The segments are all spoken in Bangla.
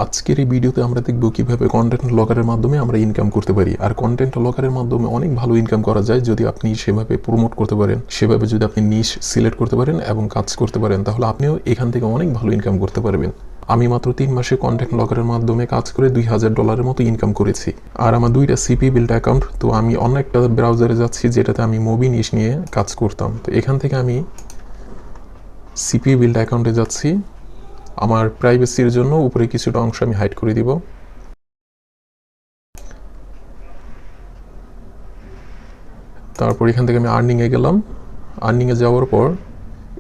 আজকের এই ভিডিওতে আমরা দেখব কিভাবে কন্টেন্ট লকারের মাধ্যমে আমরা ইনকাম করতে পারি। আর কন্টেন্ট লকারের মাধ্যমে অনেক ভালো ইনকাম করা যায় যদি আপনি সেভাবে প্রমোট করতে পারেন, সেভাবে যদি আপনি নিশ সিলেক্ট করতে পারেন এবং কাজ করতে পারেন, তাহলে আপনিও এখান থেকে অনেক ভালো ইনকাম করতে পারবেন। আমি মাত্র 3 মাসে কন্টেন্ট লকারের মাধ্যমে কাজ করে $2000 মতো ইনকাম করেছি। আর আমার 2টা CPA বিল্ড অ্যাকাউন্ট। তো আমি অন্য একটা ব্রাউজারে যাচ্ছি যেটাতে আমি মুভি নিশ নিয়ে কাজ করতাম। তো এখান থেকে আমি CPA বিল্ড অ্যাকাউন্টে যাচ্ছি। আমার প্রাইভেসির জন্য উপরে কিছুটা অংশ আমি হাইড করে দিব। তারপর এখান থেকে আমি আর্নিংয়ে গেলাম। আর্নিংয়ে যাওয়ার পর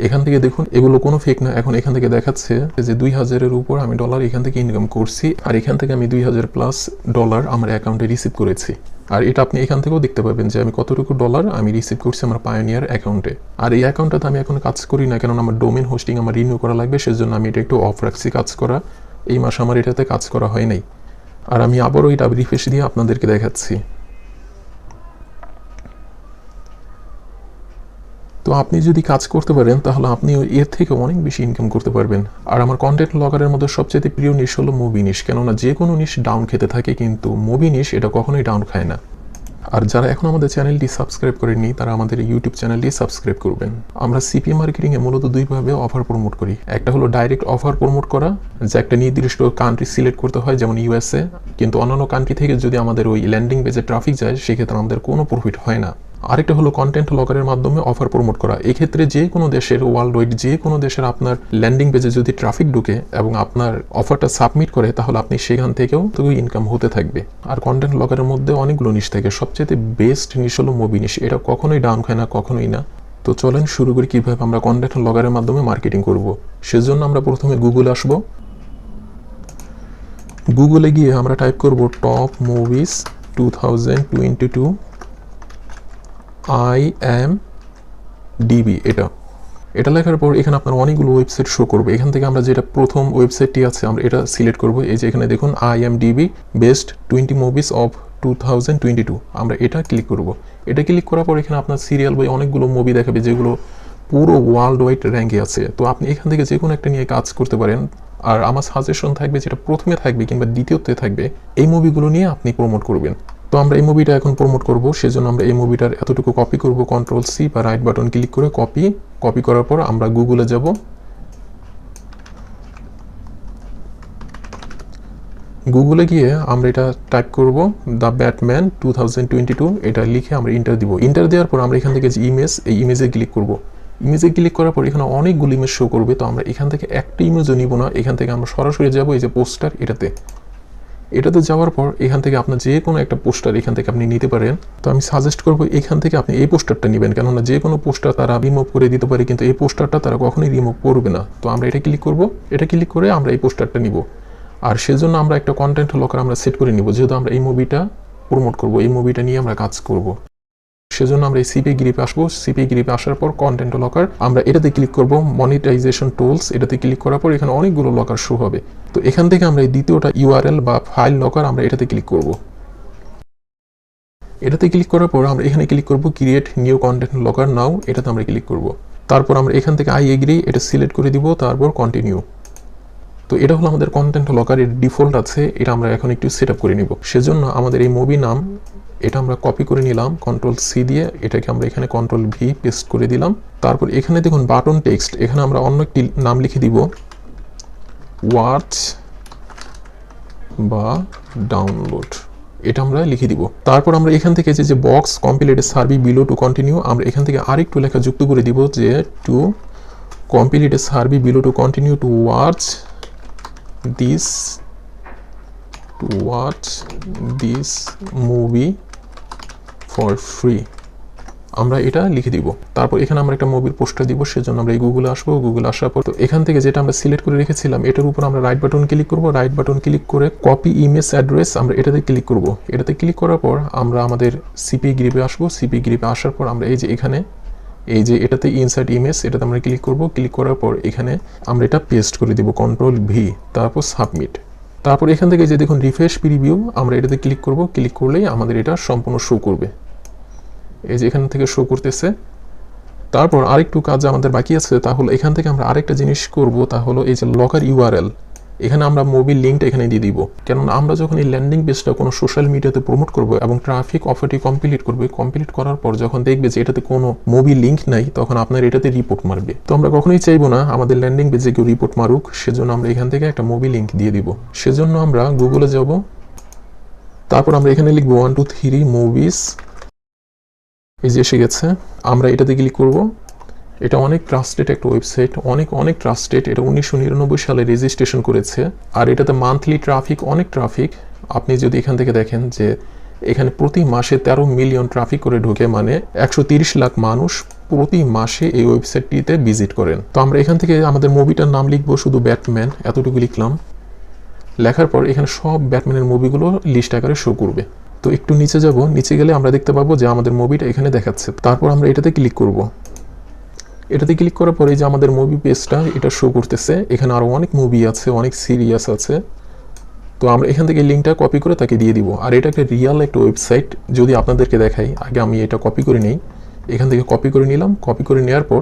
এখান থেকে দেখুন এগুলো কোনো ফেক না। এখন এখান থেকে দেখাচ্ছে যে 2000-এর উপর আমি ডলার এখান থেকে ইনকাম করছি। আর এখান থেকে আমি $2000+ আমার অ্যাকাউন্টে রিসিভ করেছি। আর এটা আপনি এখান থেকেও দেখতে পাবেন যে আমি কতটুকু ডলার আমি রিসিভ করছি আমার পায়োনিয়ার অ্যাকাউন্টে। আর এই অ্যাকাউন্টটাতে আমি এখন কাজ করি না, কারণ আমার ডোমেন হোস্টিং আমার রিনিউ করা লাগবে, সেজন্য আমি এটা একটু অফ রাখছি কাজ করা। এই মাসে আমার এটাতে কাজ করা হয় নাই। আর আমি আবারও এটা রিফ্রেশ দিয়ে আপনাদেরকে দেখাচ্ছি। তো আপনি যদি কাজ করতে পারেন তাহলে আপনি এর থেকে অনেক বেশি ইনকাম করতে পারবেন। আর আমার কন্টেন্ট লকারের মধ্যে সবচেয়ে প্রিয় নিশ হলো মুভি নিশ, কেননা যে কোনো নিশ ডাউন খেতে থাকে কিন্তু মুভি নিশ এটা কখনোই ডাউন খায় না। আর যারা এখন আমাদের চ্যানেলটি সাবস্ক্রাইব করেননি তারা আমাদের ইউটিউব চ্যানেলটি সাবস্ক্রাইব করবেন। আমরা CPA মার্কেটিংয়ে মূলত দুইভাবে অফার প্রমোট করি। একটা হলো ডাইরেক্ট অফার প্রমোট করা, যে একটা নির্দিষ্ট কান্ট্রি সিলেক্ট করতে হয়, যেমন USA, কিন্তু অন্যান্য কান্ট্রি থেকে যদি আমাদের ওই ল্যান্ডিং পেজে ট্রাফিক যায় সেক্ষেত্রে আমাদের কোনো প্রফিট হয় না। আরেকটা হলো কন্টেন্ট লকারের মাধ্যমে অফার প্রমোট করা। এক্ষেত্রে যে কোনো দেশের ওয়ার্ল্ড ওয়াইড যে কোনো দেশের আপনার ল্যান্ডিং পেজে যদি ট্রাফিক ঢুকে এবং আপনার অফারটা সাবমিট করে তাহলে আপনি সেখান থেকেও তো ইনকাম হতে থাকবে। আর কন্টেন্ট লকারের মধ্যে অনেকগুলো নিশ থাকে, সবচেয়ে বেস্ট নিশ হলো মুভি নিশ। এটা কখনোই ডাউন খায় না, কখনোই না। তো চলেন শুরু করি কিভাবে আমরা কন্টেন্ট লকারের মাধ্যমে মার্কেটিং করব। সেজন্য আমরা প্রথমে গুগলে আসব। গুগলে গিয়ে আমরা টাইপ করব টপ মুভিজ 2022 IMDb। এটা লেখার পর এখানে আপনার অনেকগুলো ওয়েবসাইট শো করবে। এখান থেকে আমরা যেটা প্রথম ওয়েবসাইটটি আছে আমরা এটা সিলেক্ট করব। এই যে এখানে দেখুন IMDb বেস্ট 20 মুভিজ অফ 2022, আমরা এটা ক্লিক করব। এটা ক্লিক করার পর এখানে আপনার সিরিয়াল বাই অনেকগুলো মুভি দেখাবে যেগুলো পুরো ওয়ার্ল্ড ওয়াইড র্যাঙ্কে আছে। তো আপনি এখান থেকে যে কোনো একটা নিয়ে কাজ করতে পারেন। আর আমার সাজেশন থাকবে যেটা প্রথমে থাকবে কিংবা দ্বিতীয়তে থাকবে, এই মুভিগুলো নিয়ে আপনি প্রমোট করবেন। তো আমরা এই মুভিটা এখন প্রমোট করব, সেজন্য আমরা এই মুভিটার এতটুকু কপি করব, Ctrl+C বা রাইট বাটন ক্লিক করে কপি করার পর আমরা গুগলে যাব। গুগলে গিয়ে আমরা এটা টাইপ করব দ্য ব্যাটম্যান 2022, এটা লিখে আমরা ইন্টার দিব। ইন্টার দেওয়ার পর আমরা এখান থেকে যে ইমেজ, এই ইমেজে ক্লিক করব। ইমেজে ক্লিক করার পর এখানে অনেকগুলো ইমেজ শো করবে। তো আমরা এখান থেকে একটা ইমেজও নিব না, এখান থেকে আমরা সরাসরি যাব এই যে পোস্টার, এটাতে যাওয়ার পর এখান থেকে আপনার যে কোনো একটা পোস্টার এখান থেকে আপনি নিতে পারেন। তো আমি সাজেস্ট করবো এখান থেকে আপনি এই পোস্টারটা নেবেন, কেননা যে কোনো পোস্টার তারা রিমুভ করে দিতে পারে কিন্তু এই পোস্টারটা তারা কখনোই রিমুভ করবে না। তো আমরা এটা ক্লিক করব, এটা ক্লিক করে আমরা এই পোস্টারটা নিব। আর সেজন্য আমরা একটা কন্টেন্ট লকার আমরা সেট করে নিব, যেহেতু আমরা এই মুভিটা প্রমোট করব, এই মুভিটা নিয়ে আমরা কাজ করব। সেজন্য আমরা এই CPAGrip আসবো। CPAGrip আসার পর কন্টেন্ট লকার, আমরা এটাতে ক্লিক করব। মনিটাইজেশন টুলস, এটাতে ক্লিক করার পর এখানে অনেকগুলো লকার শো হবে। তো এখান থেকে আমরা এই দ্বিতীয়টা URL বা ফাইল লকার, আমরা এটাতে ক্লিক করব। এটাতে ক্লিক করার পর আমরা এখানে ক্লিক করব ক্রিয়েট নিউ কন্টেন্ট লকার নাও, এটাতে আমরা ক্লিক করব। তারপর আমরা এখান থেকে I agree এটা সিলেক্ট করে দিব, তারপর কন্টিনিউ। তো এটা হলো আমাদের কন্টেন্ট লকারের ডিফল্ট আছে, এটা আমরা এখন একটু সেট আপ করে নিব। সেজন্য আমাদের এই মুভি নাম এটা আমরা কপি করে নিলাম Ctrl+C দিয়ে, এটাকে আমরা এখানে Ctrl+V পেস্ট করে দিলাম। তারপর এখানে দেখুন বাটন টেক্সট, এখানে আমরা অন্য একটি নাম লিখে দিব, ওয়াচ বা ডাউনলোড, এটা আমরা লিখে দিব। তারপর আমরা এখান থেকে যে box complete survey below to continue, আমরা এখান থেকে আরেকটু লেখা যুক্ত করে দিব যে to complete survey below to continue to watch this movie for free, আমরা এটা লিখে দিব। তারপর এখানে আমরা একটা মুভির পোস্টার দিব, সেজন্য আমরা এই গুগলে আসবো। গুগলে আসার পর তো এখান থেকে যেটা আমরা সিলেক্ট করে রেখেছিলাম এটার উপর আমরা রাইট বাটন ক্লিক করব। রাইট বাটন ক্লিক করে কপি ইমেজ অ্যাড্রেস, আমরা এটাতে ক্লিক করব। এটাতে ক্লিক করার পর আমরা আমাদের CPAGrip আসবো। CPAGrip আসার পর আমরা এই যে এখানে এই যে এটাতে ইনসার্ট ইমেজ, এটাতে আমরা ক্লিক করব। ক্লিক করার পর এখানে আমরা এটা পেস্ট করে দিব Ctrl+V, তারপর সাবমিট। তারপর এখান থেকে যে দেখুন রিফ্রেশ প্রিভিউ, আমরা এটাতে ক্লিক করব। ক্লিক করলেই আমাদের এটা সম্পূর্ণ শো করবে, এই যে এখান থেকে শো করতেছে। তারপর আরেকটু কাজ আমাদের বাকি আছে, তাহলে এখান থেকে আমরা আরেকটা জিনিস করব, তা হলো এই যে লকার URL, এখানে আমরা মুভি লিঙ্কটা এখানে দিয়ে দিব, কেননা আমরা যখন এই ল্যান্ডিং পেজটা কোনো সোশ্যাল মিডিয়াতে প্রমোট করব এবং ট্রাফিক অফারটি কমপ্লিট করবে, কমপ্লিট করার পর যখন দেখবে যে এটাতে কোনো মুভি লিঙ্ক নাই, তখন আপনার এটাতে রিপোর্ট মারবে। তো আমরা কখনোই চাইবো না আমাদের ল্যান্ডিং পেজে কেউ রিপোর্ট মারুক, সেজন্য আমরা এখান থেকে একটা মুভি লিঙ্ক দিয়ে দিব। সেজন্য আমরা গুগলে যাব, তারপর আমরা এখানে লিখব 1 2 3 মুভিজ, এই যে এসে গেছে। আমরা এটাতে ক্লিক করব। এটা অনেক ট্রাস্টেড একটা ওয়েবসাইট, অনেক ট্রাস্টেড। এটা 1999 সালে রেজিস্ট্রেশন করেছে, আর এটাতে মান্থলি ট্রাফিক, অনেক ট্রাফিক। আপনি যদি এখান থেকে দেখেন যে এখানে প্রতি মাসে 13 মিলিয়ন ট্রাফিক করে ঢোকে, মানে 130 লাখ মানুষ প্রতি মাসে এই ওয়েবসাইটটিতে ভিজিট করেন। তো আমরা এখান থেকে আমাদের মুভিটার নাম লিখবো শুধু ব্যাটম্যান, এতটুকু লিখলাম। লেখার পর এখানে সব ব্যাটম্যানের মুভিগুলো লিস্ট আকারে শো করবে। তো একটু নিচে যাব, নিচে গেলে আমরা দেখতে পাবো যে আমাদের মুভিটা এখানে দেখাচ্ছে। তারপর আমরা এটাতে ক্লিক করব। এটাতে ক্লিক করার পরে যে আমাদের মুভি পেজটা এটা শো করতেছে। এখানে আরও অনেক মুভি আছে, অনেক সিরিয়াস আছে। তো আমরা এখান থেকে লিঙ্কটা কপি করে তাকে দিয়ে দিব। আর এটা একটা রিয়াল একটা ওয়েবসাইট, যদি আপনাদেরকে দেখাই। আগে আমি এটা কপি করে নিই, এখান থেকে কপি করে নিলাম। কপি করে নেওয়ার পর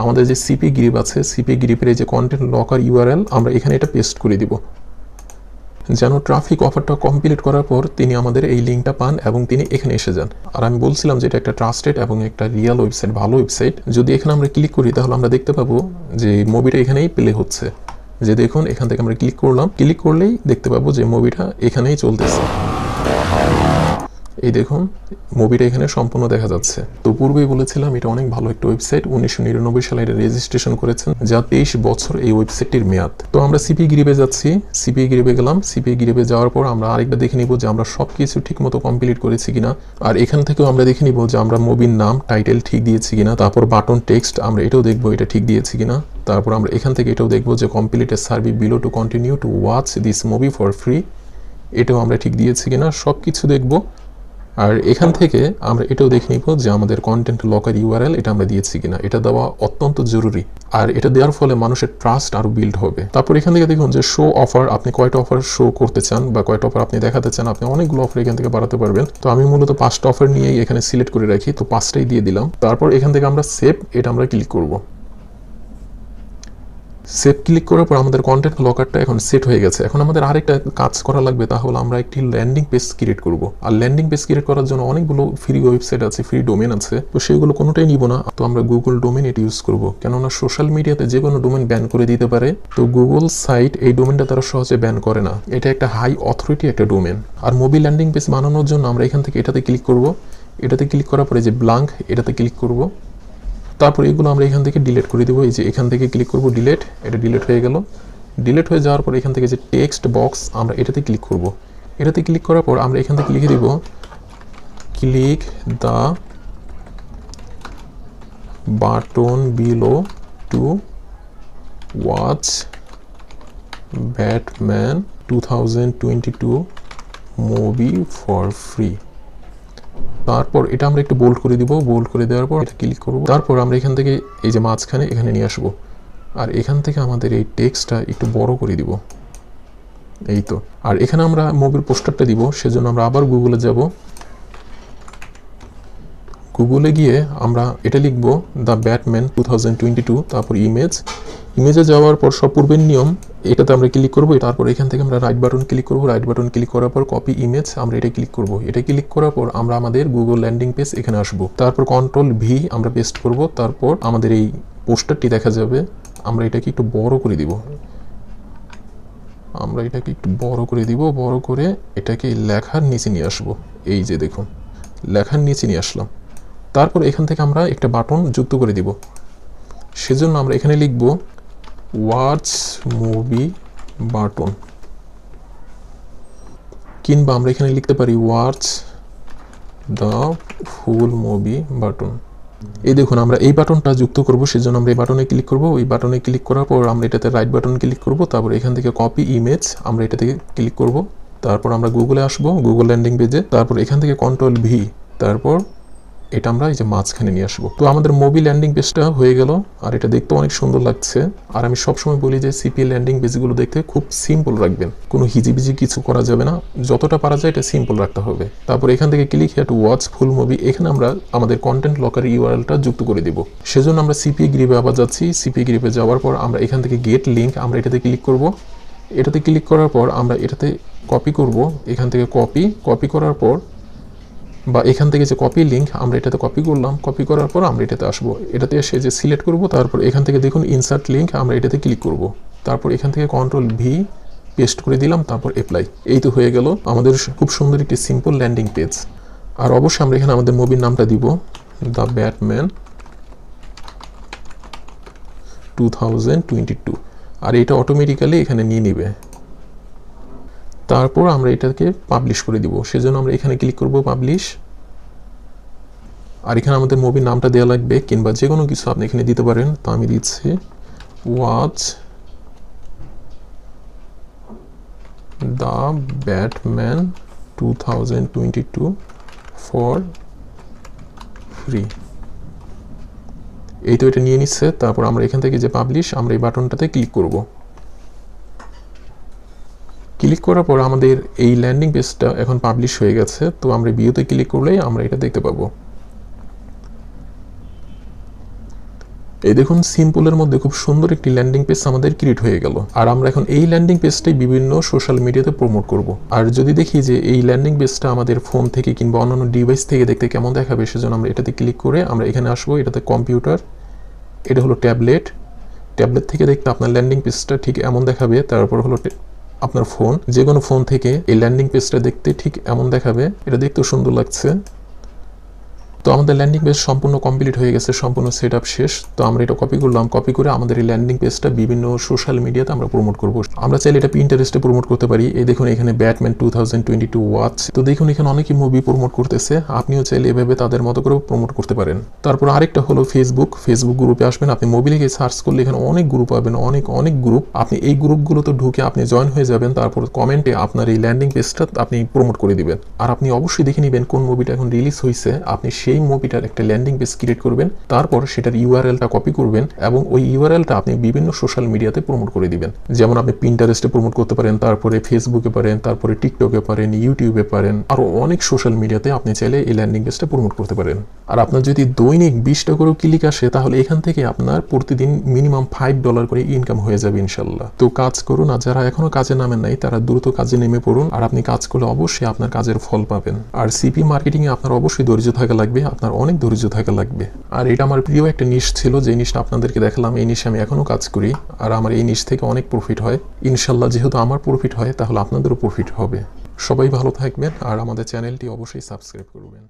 আমাদের যে CPAGrip আছে, CPAGripের এই যে কন্টেন্ট লকার URL, আমরা এখানে এটা পেস্ট করে দিব, যেন ট্রাফিক অফারটা কমপ্লিট করার পর তিনি আমাদের এই লিঙ্কটা পান এবং তিনি এখানে এসে যান। আর আমি বলছিলাম যে এটা একটা ট্রাস্টেড এবং একটা রিয়াল ওয়েবসাইট, ভালো ওয়েবসাইট। যদি এখানে আমরা ক্লিক করি তাহলে আমরা দেখতে পাবো যে মুভিটা এখানেই প্লে হচ্ছে। যে দেখুন, এখান থেকে আমরা ক্লিক করলাম, ক্লিক করলেই দেখতে পাবো যে মুভিটা এখানেই চলতেছে। এই দেখুন, মুভিটা এখানে সম্পূর্ণ দেখা যাচ্ছে। তো পূর্বেই বলেছিলাম এটা অনেক ভালো একটা ওয়েবসাইট। 1999 সালে এটা রেজিস্ট্রেশন করেছেন, যা 23 বছর এই ওয়েবসাইটটির মেয়াদ। তো আমরা CPAGripে যাচ্ছি, CPAGripে গেলাম। CPAGripে যাওয়ার পর আমরা আরেকবার দেখে নিব যে আমরা সবকিছু ঠিকমতো কমপ্লিট করেছি কিনা। আর এখান থেকেও আমরা দেখে নিব যে আমরা মুভির নাম, টাইটেল ঠিক দিয়েছি কিনা। তারপর বাটন টেক্সট আমরা এটাও দেখবো এটা ঠিক দিয়েছি কিনা। তারপর আমরা এখান থেকে এটাও দেখবো যে complete a service below to continue to watch this movie for free, এটাও আমরা ঠিক দিয়েছি কিনা। সব কিছু দেখবো। আর এখান থেকে আমরা এটাও দেখে নিব যে আমাদের কন্টেন্ট লকার URL এটা আমরা দিয়েছি কিনা। এটা দেওয়া অত্যন্ত জরুরি, আর এটা দেওয়ার ফলে মানুষের ট্রাস্ট আরো বিল্ড হবে। তারপর এখান থেকে দেখুন যে শো অফার, আপনি কয়টা অফার শো করতে চান বা কয়টা অফার আপনি দেখাতে চান। আপনি অনেকগুলো অফার এখান থেকে বাড়াতে পারবেন। তো আমি মূলত 5টা অফার নিয়েই এখানে সিলেক্ট করে রাখি, তো 5টাই দিয়ে দিলাম। তারপর এখান থেকে আমরা সেভ, এটা আমরা ক্লিক করব। সেভ ক্লিক করার পর আমাদের কন্টেন্ট লকারটা এখন সেট হয়ে গেছে। এখন আমাদের আরেকটা কাজ করা লাগবে, তাহলে আমরা একটি ল্যান্ডিং পেজ ক্রিয়েট করব। আর ল্যান্ডিং পেজ ক্রিয়েট করার জন্য অনেকগুলো ফ্রি ওয়েবসাইট আছে, ফ্রি ডোমেন আছে। তো সেগুলো কোনোটাই নিব না, তো আমরা গুগল ডোমেন এটা ইউজ করব, কেননা সোশ্যাল মিডিয়াতে যে কোনো ডোমেন ব্যান করে দিতে পারে। তো গুগল সাইট এই ডোমেনটা তারা সহজে ব্যান করে না, এটা একটা হাই অথরিটি একটা ডোমেন। আর মোবাইল ল্যান্ডিং পেজ বানানোর জন্য আমরা এখান থেকে এটাতে ক্লিক করব। এটাতে ক্লিক করার পরে যে ব্ল্যাঙ্ক, এটাতে ক্লিক করব। তারপর এগুলো আমরা এখান থেকে ডিলিট করে দেবো। এই যে এখান থেকে ক্লিক করব ডিলিট, এটা ডিলিট হয়ে গেল। ডিলিট হয়ে যাওয়ার পর এখান থেকে যে টেক্সট বক্স, আমরা এটাতে ক্লিক করব। এটাতে ক্লিক করার পর আমরা এখান থেকে লিখে দিব click the button below to watch Batman 2022 movie for free. তারপর এটা আমরা একটু বোল্ড করে দিব। বোল্ড করে দেওয়ার পর এটা ক্লিক করব। তারপর আমরা এখান থেকে এই যে মাঝখানে এখানে নিয়ে আসবো, আর এখান থেকে আমাদের এই টেক্সটটা একটু বড় করে দিব, এই তো। আর এখানে আমরা মুভির পোস্টারটা দিব, সেজন্য আমরা আবার গুগলে যাব। গুগলে গিয়ে আমরা এটা লিখবো দ্য ব্যাটম্যান 2022, তারপর ইমেজে যাওয়ার পর সব পূর্বের নিয়ম, এটাতে আমরা ক্লিক করবো। তারপর এখান থেকে আমরা রাইট বাটন ক্লিক করবো। রাইট বাটন ক্লিক করার পর কপি ইমেজ, আমরা এটা ক্লিক করব। এটা ক্লিক করার পর আমরা আমাদের গুগল ল্যান্ডিং পেজ এখানে আসবো। তারপর Ctrl+V আমরা পেস্ট করব। তারপর আমাদের এই পোস্টারটি দেখা যাবে। আমরা এটাকে একটু বড় করে দিব, বড় করে এটাকে লেখার নিচে নিয়ে আসবো। এই যে দেখুন, লেখার নিচে নিয়ে আসলাম। তারপর এখান থেকে আমরা একটা বাটন যুক্ত করে দিব। সেজন্য আমরা এখানে লিখব ওয়াচ মুভি বাটন, কিংবা আমরা এখানে লিখতে পারি watch the full movie button. এই দেখুন, আমরা এই বাটনটা যুক্ত করব, সেজন্য আমরা এই বাটনে ক্লিক করব। ওই বাটনে ক্লিক করার পর আমরা এটাতে রাইট বাটন ক্লিক করব। তারপর এখান থেকে কপি ইমেজ, আমরা এটা থেকে ক্লিক করব। তারপর আমরা গুগলে আসবো, গুগল ল্যান্ডিং পেজে। তারপর এখান থেকে Ctrl+V, তারপর এটা আমরা এই যে মাঝখানে নিয়ে আসবো। তো আমাদের মুভি ল্যান্ডিং পেজটা হয়ে গেল, আর এটা দেখতে অনেক সুন্দর লাগছে। আর আমি সবসময় বলি যে CPA ল্যান্ডিং পেজগুলো দেখতে খুব সিম্পল রাখবেন, কোনো হিজিবিজি কিছু করা যাবে না, যতটা পারা যায় এটা সিম্পল রাখতে হবে। তারপর এখান থেকে click here to watch full movie, এখানে আমরা আমাদের কন্টেন্ট লকার URLটা যুক্ত করে দিব। সেজন্য আমরা CPAGripে আবার যাচ্ছি। CPAGripে যাওয়ার পর আমরা এখান থেকে গেট লিঙ্ক, আমরা এটাতে ক্লিক করব। এটাতে ক্লিক করার পর আমরা এটাতে কপি করব, এখান থেকে কপি করার পর বা এখান থেকে যে কপি লিঙ্ক আমরা এটাতে কপি করলাম, কপি করার পর আমরা এটাতে আসবো, এটাতে এসে যে সিলেক্ট করব, তারপর এখান থেকে দেখুন ইনসার্ট লিঙ্ক, আমরা এটাতে ক্লিক করব, তারপর এখান থেকে Ctrl+V পেস্ট করে দিলাম, তারপর অ্যাপ্লাই। এই তো হয়ে গেল আমাদের খুব সুন্দর একটি সিম্পল ল্যান্ডিং পেজ। আর অবশ্যই আমরা এখানে আমাদের মুভির নামটা দিব দ্য ব্যাটম্যান 2022, আর এটা অটোমেটিক্যালি এখানে নিয়ে নিবে। তারপর আমরা এটাকে পাবলিশ করে দিব, সেজন্য আমরা এখানে ক্লিক করব পাবলিশ। আর এখানে আমাদের মুভির নামটা দেওয়া লাগবে, কিংবা যে কোনো কিছু আপনি এখানে দিতে পারেন। তো আমি দিচ্ছি watch the Batman 2022 for free. এই তো এটা নিয়ে নিচ্ছে। তারপর আমরা এখান থেকে যে পাবলিশ, আমরা এই বাটনটাতে ক্লিক করব। ক্লিক করার পর আমাদের এই ল্যান্ডিং পেজটা এখন পাবলিশ হয়ে গেছে। তো আমরা ভিউতে ক্লিক করলেই আমরা এটা দেখতে পাবো। এই দেখুন সিম্পলের মধ্যে খুব সুন্দর একটি ল্যান্ডিং পেজ আমাদের ক্রিয়েট হয়ে গেল। আর আমরা এখন এই ল্যান্ডিং পেজটাই বিভিন্ন সোশ্যাল মিডিয়াতে প্রমোট করব। আর যদি দেখি যে এই ল্যান্ডিং পেজটা আমাদের ফোন থেকে কিংবা অন্যান্য ডিভাইস থেকে দেখতে কেমন দেখাবে, সেজন্য আমরা এটাতে ক্লিক করে আমরা এখানে আসবো। এটাতে কম্পিউটার, এটা হলো ট্যাবলেট থেকে দেখতে আপনার ল্যান্ডিং পেজটা ঠিক এমন দেখাবে। তারপর হলো আপনার ফোন, যে কোনো ফোন থেকে এই ল্যান্ডিং পেজটা দেখতে ঠিক এমন দেখাবে। এটা দেখতেও সুন্দর লাগছে। তো আমাদের ল্যান্ডিং পেজ সম্পূর্ণ কমপ্লিট হয়ে গেছে, সম্পূর্ণ সেট আপ শেষ। তো আমরা এটা কপি করলাম, কপি করে আমাদের এই ল্যান্ডিং পেজটা বিভিন্ন সোশ্যাল মিডিয়াতে আমরা প্রমোট করব। আমরা চাইলে এটা পিন্টারেস্টে প্রমোট করতে পারি। এই দেখুন এখানে ব্যাটম্যান 2022 ওয়াচ। তো দেখুন এখানে অনেকই মুভি প্রমোট করতেছে, আপনিও চাইলে এভাবে তাদের মতো করে প্রমোট করতে পারেন। তারপর আরেকটা হলো ফেসবুক গ্রুপে আসবেন। আপনি মোবাইলে গিয়ে সার্চ করলে এখানে অনেক গ্রুপ পাবেন, অনেক গ্রুপ। আপনি এই গ্রুপগুলোতে ঢুকে আপনি জয়েন হয়ে যাবেন। তারপর কমেন্টে আপনার এই ল্যান্ডিং পেজটা আপনি প্রমোট করে দিবেন। আর আপনি অবশ্যই দেখে নেবেন কোন মুভিটা এখন রিলিজ হয়েছে। আপনি সেই মুভিটার একটা ল্যান্ডিং পেজ ক্রিয়েট করবেন, তারপর সেটার ইউআরএলটা কপি করবেন এবং ওই ইউআরএলটা আপনি বিভিন্ন সোশ্যাল মিডিয়াতে প্রমোট করে দিবেন। যেমন আপনি পিন্টারেস্টে প্রমোট করতে পারেন, তারপরে ফেসবুকে পারেন, তারপরে টিকটকে পারেন, ইউটিউবে পারেন, আরো অনেক সোশ্যাল মিডিয়াতে আপনি চাইলে এই ল্যান্ডিং পেজটা প্রমোট করতে পারেন। আর আপনার যদি দৈনিক 20টা করে ক্লিক আসে, তাহলে এখান থেকে আপনার প্রতিদিন মিনিমাম $5 করে ইনকাম হয়ে যাবে ইনশাল্লাহ। তো কাজ করুন, আর যারা এখনো কাজে নামেন নাই তারা দ্রুত কাজে নেমে পড়ুন। আর আপনি কাজ করলে অবশ্যই আপনার কাজের ফল পাবেন। আর সিপি মার্কেটিং এ আপনার অবশ্যই ধৈর্য থাকা লাগবে, আপনার অনেক ধৈর্য থাকা লাগবে। আর এটা আমার প্রিয় একটা নিশ ছিল, যে নিশটা আপনাদেরকে দেখালাম। এই নিশে আমি এখনো কাজ করি, আর আমার এই নিশ থেকে অনেক প্রফিট হয় ইনশাল্লাহ। যেহেতু আমার প্রফিট হয়, তাহলে আপনাদেরও প্রফিট হবে। সবাই ভালো থাকবেন, আর আমাদের চ্যানেলটি অবশ্যই সাবস্ক্রাইব করবেন।